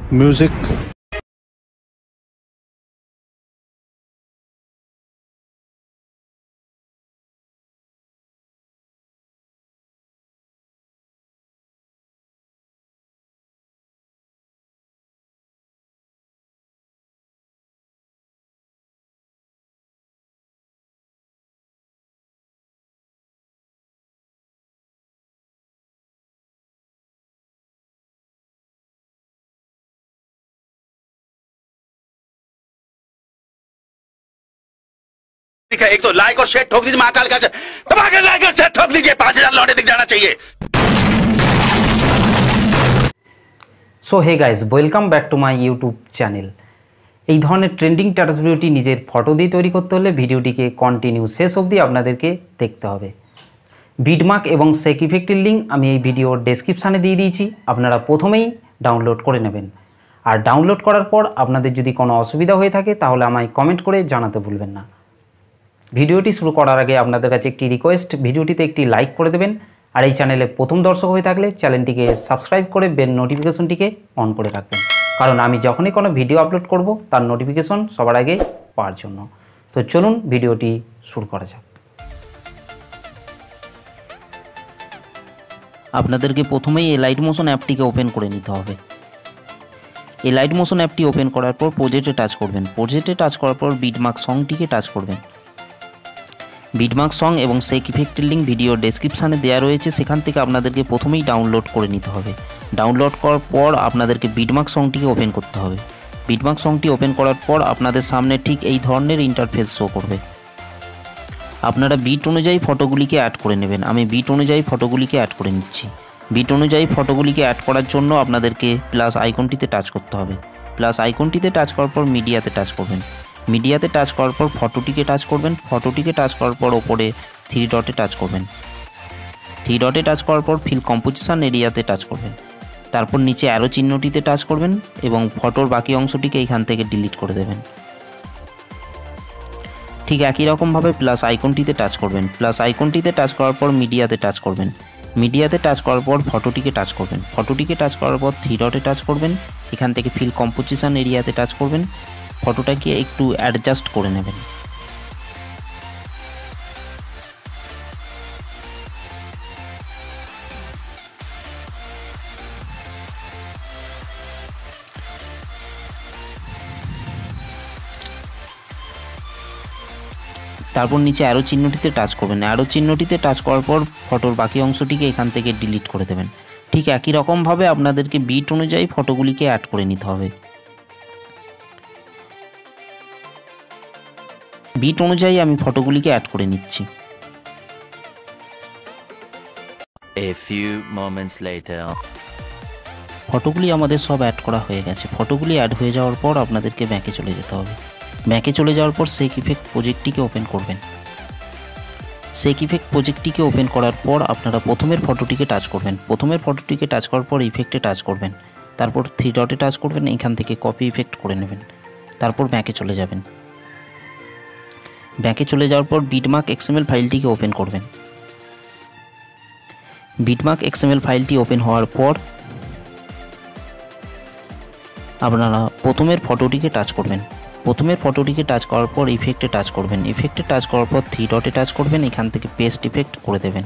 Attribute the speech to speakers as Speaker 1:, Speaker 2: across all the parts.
Speaker 1: Music
Speaker 2: एक तो like और शेयर ठोक दीजिए, महाकाल का दबा के लाइक और शेयर ठोक दीजिए, 5000 लौटे दिख जाना चाहिए।
Speaker 3: So hey guys welcome back to my YouTube channel. এই ধরনের ট্রেন্ডিং স্ট্যাটাস ভিডিওটি নিজের ফটো দিয়ে তৈরি করতে হলে ভিডিওটিকে কন্টিনিউ শেষ অবধি আপনাদেরকে দেখতে হবে। বিটমার্ক এবং সেক ইফেক্টের লিঙ্ক আমি এই ভিডিওর ডেসক্রিপশানে দিয়ে দিয়েছি, আপনারা প্রথমেই ডাউনলোড করে নেবেন। আর ডাউনলোড করার পর আপনাদের যদি কোনো অসুবিধা হয়ে থাকে তাহলে আমায় কমেন্ট করে জানাতে ভুলবেন না। ভিডিওটি শুরু করার আগে আপনাদের কাছে একটি রিকোয়েস্ট, ভিডিওটিতে একটি লাইক করে দেবেন। আর এই চ্যানেলে প্রথম দর্শক হয়ে থাকলে চ্যানেলটিকে সাবস্ক্রাইব করে বেল নোটিফিকেশনটিকে অন করে রাখবেন, কারণ আমি যখনই কোনো ভিডিও আপলোড করব তার নোটিফিকেশন সবার আগে পাওয়ার জন্য। তো চলুন ভিডিওটি শুরু করা যাক। আপনাদেরকে প্রথমেই এই লাইট মোশন অ্যাপটিকে ওপেন করে নিতে হবে। এই লাইট মোশন অ্যাপটি ওপেন করার পর প্রজেক্টে টাচ করবেন। প্রজেক্টে টাচ করার পর বিটমার্ক সংটিকে টাচ করবেন। বিটমার্ক সং এবং সেক ইফেক্টের লিঙ্ক ভিডিও ডেসক্রিপশানে দেওয়া রয়েছে, সেখান থেকে আপনাদেরকে প্রথমেই ডাউনলোড করে নিতে হবে। ডাউনলোড করার পর আপনাদেরকে বিটমার্ক সংটিকে ওপেন করতে হবে। বিটমার্ক সংটি ওপেন করার পর আপনাদের সামনে ঠিক এই ধরনের ইন্টারফেস শো করবে। আপনারা বিট অনুযায়ী ফটোগুলিকে অ্যাড করে নেবেন। আমি বিট অনুযায়ী ফটোগুলিকে অ্যাড করে নিচ্ছি। বিট অনুযায়ী ফটোগুলিকে অ্যাড করার জন্য আপনাদেরকে প্লাস আইকনটিতে টাচ করতে হবে। প্লাস আইকনটিতে টাচ করার পর মিডিয়াতে টাচ করবেন। মিডিয়াতে টাচ করার পর ফটোটিকে টাচ করবেন। ফটোটিকে টাচ করার পর ওপরে 3 ডটে টাচ করবেন। 3 ডটে টাচ করার পর ফিল কম্পোজিশন এরিয়াতে টাচ করবেন। তারপর নিচে অ্যারো চিহ্নটিতে টাচ করবেন এবং ফটোর বাকি অংশটিকে এখান থেকে ডিলিট করে দেবেন। ঠিক একই রকমভাবে প্লাস আইকনটিতে টাচ করবেন। প্লাস আইকনটিতে টাচ করার পর মিডিয়াতে টাচ করবেন। মিডিয়াতে টাচ করার পর ফটোটিকে টাচ করবেন। ফটোটিকে টাচ করার পর 3 ডটে টাচ করবেন। এখান থেকে ফিল কম্পোজিশন এরিয়াতে টাচ করবেন। ফটোটাকে একটু অ্যাডজাস্ট করে নেবেন। তারপর নিচে অ্যারো চিহ্নটিতে টাচ করবেন। অ্যারো চিহ্নটিতে টাচ করার পর ফটোর বাকি অংশটিকে এখান থেকে ডিলিট করে দেবেন। ঠিক একই রকমভাবে আপনাদেরকে বিট অনুযায়ী ফটোগুলিকে অ্যাড করে নিতে হবে। বিট অনুযায়ী আমি ফটোগুলিকে অ্যাড করে নিচ্ছি।
Speaker 4: A few moments later.
Speaker 3: ফটোগুলি আমাদের সব অ্যাড করা হয়ে গেছে। ফটোগুলি অ্যাড হয়ে যাওয়ার পর আপনাদেরকে ব্যাকে চলে যেতে হবে। ব্যাকে চলে যাওয়ার পর সেক ইফেক্ট প্রজেক্টটিকে ওপেন করবেন। সেক ইফেক্ট প্রজেক্টটিকে ওপেন করার পর আপনারা প্রথমের ফটোটিকে টাচ করবেন। প্রথমের ফটোটিকে টাচ করার পর ইফেক্টে টাচ করবেন। তারপর 3 ডটে টাচ করবেন, এখান থেকে কপি ইফেক্ট করে নেবেন। তারপর ব্যাকে চলে যাবেন। ব্যাকে চলে যাওয়ার পর বিটমার্ক এক্সএমএল ফাইলটিকে ওপেন করবেন। বিটমার্ক এক্সএমএল ফাইলটি ওপেন হওয়ার পর আপনারা প্রথমের ফটোটিকে টাচ করবেন। প্রথমের ফটোটিকে টাচ করার পর ইফেক্টে টাচ করবেন। ইফেক্টে টাচ করার পর 3 ডটে টাচ করবেন, এখান থেকে পেস্ট ইফেক্ট করে দেবেন।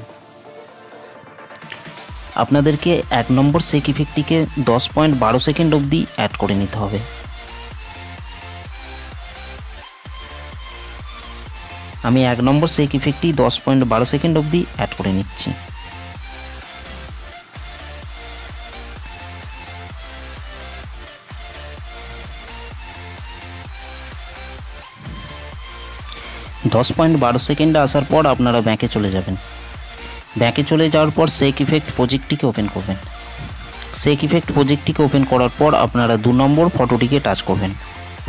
Speaker 3: আপনাদেরকে 1 নম্বর সেক ইফেক্টটিকে 10.12 সেকেন্ড অবধি অ্যাড করে নিতে হবে। আমি 1 নম্বর সেক ইফেক্টটি 10.12 সেকেন্ড অবধি অ্যাড করে নিচ্ছি। দশ 10.12 সেকেন্ডে আসার পর আপনারা ব্যাকে চলে যাবেন। ব্যাকে চলে যাওয়ার পর সেক ইফেক্ট প্রজেক্টটিকে ওপেন করবেন। সেক ইফেক্ট প্রজেক্টটিকে ওপেন করার পর আপনারা 2 নম্বর ফটোটিকে টাচ করবেন।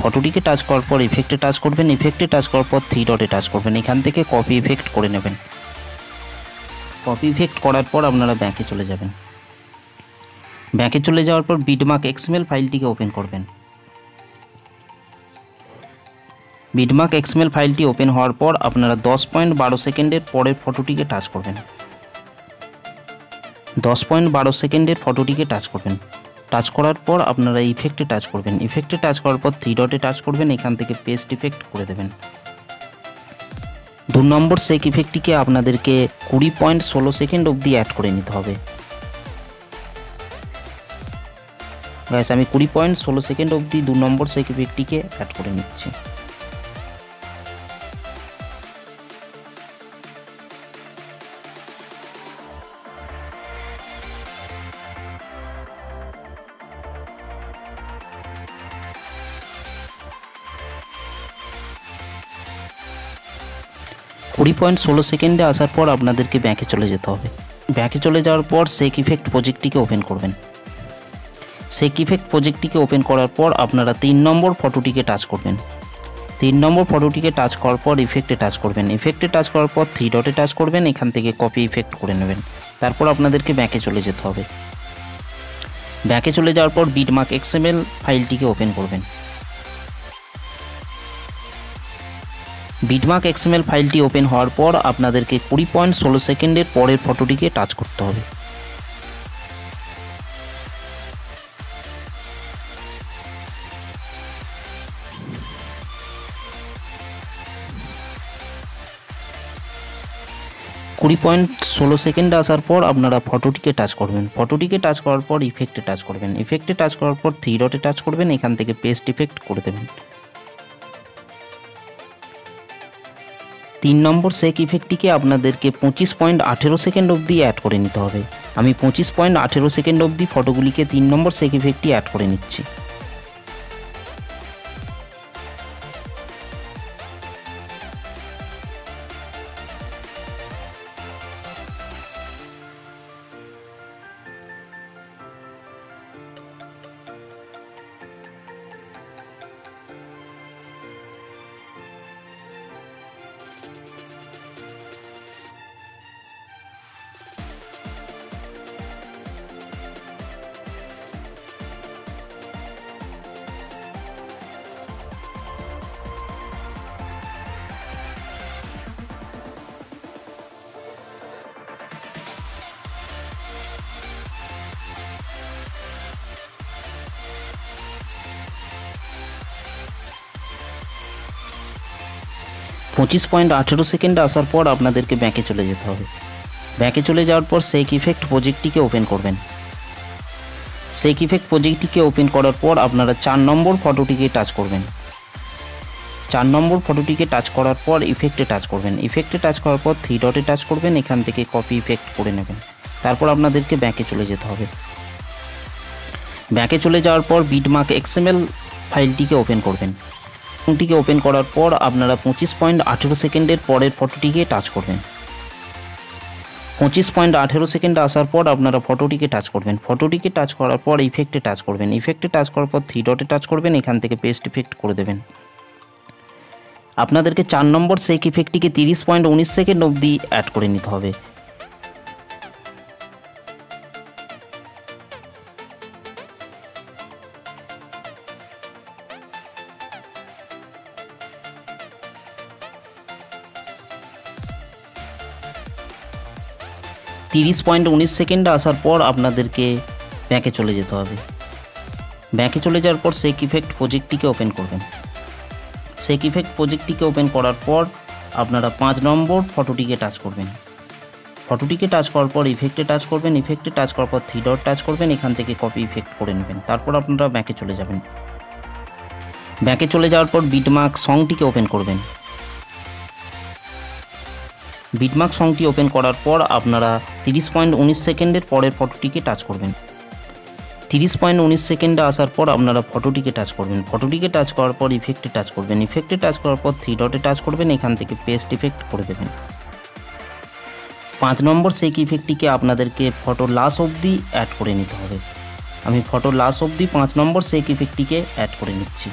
Speaker 3: ফটোটিকে টাচ করার পর ইফেক্টে টাচ করবেন। ইফেক্টে টাচ করার পর 3 ডটে টাচ করবেন, এখান থেকে কপি ইফেক্ট করে নেবেন। কপি ইফেক্ট করার পর আপনারা ব্যাকে চলে যাবেন। ব্যাকে চলে যাওয়ার পর বিটমার্ক এক্সএমএল ফাইলটিকে ওপেন করবেন। বিটমার্ক এক্সএমএল ফাইলটি ওপেন হওয়ার পর আপনারা 10.12 সেকেন্ডের পরের ফটোটিকে টাচ করবেন। 10.12 সেকেন্ডের ফটোটিকে টাচ করবেন। টাচ করার পর আপনারা ইফেক্টে টাচ করবেন। ইফেক্টে টাচ করার পর 3 ডটে টাচ করবেন, এখান থেকে পেস্ট ইফেক্ট করে দেবেন। 2 নম্বর শেক ইফেক্টটিকে আপনাদেরকে 20.16 সেকেন্ড অবধি অ্যাড করে নিতে হবে। গাইস আমি 20.16 সেকেন্ড অবধি 2 নম্বর শেক ইফেক্টটিকে অ্যাড করে নিচ্ছি। কুড়ি 20.16 সেকেন্ডে আসার পর আপনাদেরকে ব্যাকে চলে যেতে হবে। ব্যাকে চলে যাওয়ার পর শেক ইফেক্ট প্রজেক্টটিকে ওপেন করবেন। শেক ইফেক্ট প্রজেক্টটিকে ওপেন করার পর আপনারা 3 নম্বর ফটোটিকে টাচ করবেন। 3 নম্বর ফটোটিকে টাচ করার পর ইফেক্টে টাচ করবেন। ইফেক্টে টাচ করার পর 3 ডটে টাচ করবেন, এখান থেকে কপি ইফেক্ট করে নেবেন। তারপর আপনাদেরকে ব্যাকে চলে যেতে হবে। ব্যাকে চলে যাওয়ার পর বিটমার্ক XML ফাইলটিকে ওপেন করবেন। বিটমার্ক XML ফাইলটি ওপেন হওয়ার পর আপনাদেরকে 20.16 সেকেন্ডের পরের ফটোটিকে টাচ করতে হবে। কুড়ি 20.16 সেকেন্ডে আসার পর আপনারা ফটোটিকে টাচ করবেন। ফটোটিকে টাচ করার পর ইফেক্টে টাচ করবেন। ইফেক্টে টাচ করার পর 3 ডটে টাচ করবেন, এখান থেকে পেস্ট ইফেক্ট করে দেবেন। 3 নম্বর শেক ইফেক্টটিকে আপনাদেরকে 25.18 সেকেন্ড অবধি অ্যাড করে নিতে হবে। আমি 25.18 সেকেন্ড অবধি ফটোগুলিকে 3 নম্বর শেক ইফেক্টটি অ্যাড করে নিচ্ছি। পঁচিশ 25.18 সেকেন্ডে আসার পর আপনাদেরকে ব্যাকে চলে যেতে হবে। ব্যাকে চলে যাওয়ার পর শেক ইফেক্ট প্রজেক্টটিকে ওপেন করবেন। শেক ইফেক্ট প্রজেক্টটিকে ওপেন করার পর আপনারা 4 নম্বর ফটোটিকে টাচ করবেন। 4 নম্বর ফটোটিকে টাচ করার পর ইফেক্টে টাচ করবেন। ইফেক্টে টাচ করার পর 3 ডটে টাচ করবেন, এখান থেকে কপি ইফেক্ট করে নেবেন। তারপর আপনাদেরকে ব্যাকে চলে যেতে হবে। ব্যাকে চলে যাওয়ার পর বিটমার্ক XML ফাইলটিকে ওপেন করবেন। ফোনটিকে ওপেন করার পর আপনারা 25.18 সেকেন্ডের পরের ফটোটিকে টাচ করবেন। 25.18 সেকেন্ডে আসার পর আপনারা ফটোটিকে টাচ করবেন। ফটোটিকে টাচ করার পর ইফেক্টে টাচ করবেন। ইফেক্টে টাচ করার পর 3 ডটে টাচ করবেন, এখান থেকে পেস্ট ইফেক্ট করে দেবেন। আপনাদেরকে 4 নম্বর শেক ইফেক্টটিকে 30.19 সেকেন্ড অবধি অ্যাড করে নিতে হবে। তিরিশ 19 সেকেন্ডে আসার পর আপনাদেরকে ব্যাকে চলে যেতে হবে। ব্যাকে চলে যাওয়ার পর শেক ইফেক্ট প্রজেক্টটিকে ওপেন করবেন। শেক ইফেক্ট প্রজেক্টটিকে ওপেন করার পর আপনারা 5 নম্বর ফটোটিকে টাচ করবেন। ফটোটিকে টাচ করার পর ইফেক্টে টাচ করবেন। ইফেক্টে টাচ করার পর 3 ডট টাচ করবেন, এখান থেকে কপি ইফেক্ট করে নেবেন। তারপর আপনারা ব্যাকে চলে যাবেন। ব্যাকে চলে যাওয়ার পর বিটমার্ক সংটিকে ওপেন করবেন। বিটমার্ক সংটি ওপেন করার পর আপনারা 30.19 সেকেন্ডের পরের ফটোটিকে টাচ করবেন। 30.19 সেকেন্ডে আসার পর আপনারা ফটোটিকে টাচ করবেন। ফটোটিকে টাচ করার পর ইফেক্টে টাচ করবেন। ইফেক্টে টাচ করার পর 3 ডটে টাচ করবেন, এখান থেকে পেস্ট ইফেক্ট করে দেবেন। 5 নম্বর শেক ইফেক্টটিকে আপনাদেরকে ফটো লাস্ট অবধি অ্যাড করে নিতে হবে। আমি ফটো লাস্ট অবধি 5 নম্বর শেক ইফেক্টটিকে অ্যাড করে নিচ্ছি।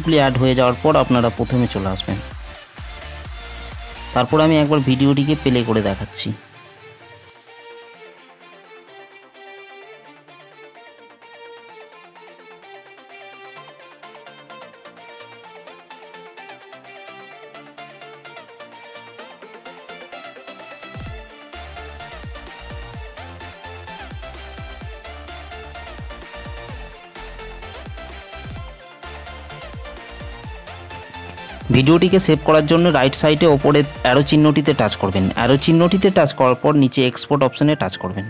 Speaker 3: গুলি অ্যাড হয়ে যাওয়ার পর আপনারা প্রথমে চলে আসবেন। তারপর আমি একবার ভিডিওটিকে প্লে করে দেখাচ্ছি। ভিডিওটিকে সেভ করার জন্য রাইট সাইডে ওপরে অ্যারো চিহ্নটিতে টাচ করবেন। অ্যারো চিহ্নটিতে টাচ করার পর নিচে এক্সপোর্ট অপশানে টাচ করবেন।